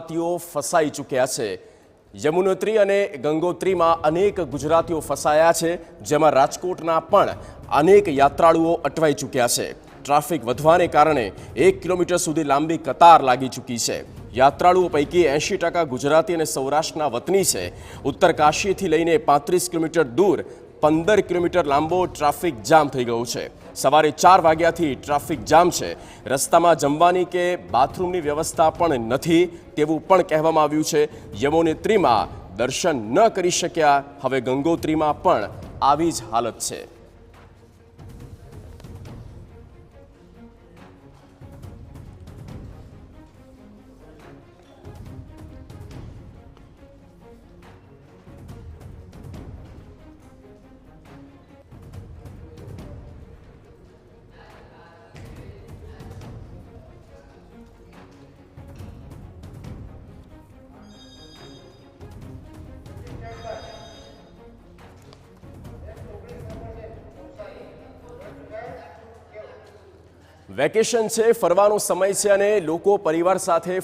ગુજરાતીઓ ફસાઈ ચૂક્યા છે। યમુનોત્રી અને ગંગોત્રીમાં અનેક ગુજરાતીઓ ફસાયા છે, જેમાં રાજકોટના પણ અનેક યાત્રાળુઓ અટવાઈ ચૂક્યા છે। ટ્રાફિક વધવાને કારણે 1 કિલોમીટર સુધી લાંબી કતાર લાગી ચૂકી છે। યાત્રાળુઓ પૈકી 80% ગુજરાતી અને સૌરાષ્ટ્રના વતની છે। ઉત્તર કાશીથી લઈને 35 કિલોમીટર દૂર 15 કિલોમીટર લાંબો ટ્રાફિક જામ થઈ ગયો છે। સવારે 4 વાગ્યાથી ટ્રાફિક જામ છે। રસ્તામાં જમવાની કે બાથરૂમની વ્યવસ્થા પણ નથી તેવું પણ કહેવામાં આવ્યું છે। યમુનોત્રીમાં દર્શન ન કરી શક્યા, હવે ગંગોત્રીમાં પણ આવી જ હાલત છે। વેકેશન છે, ફરવાનો સમય છે અને લોકો પરિવાર સાથે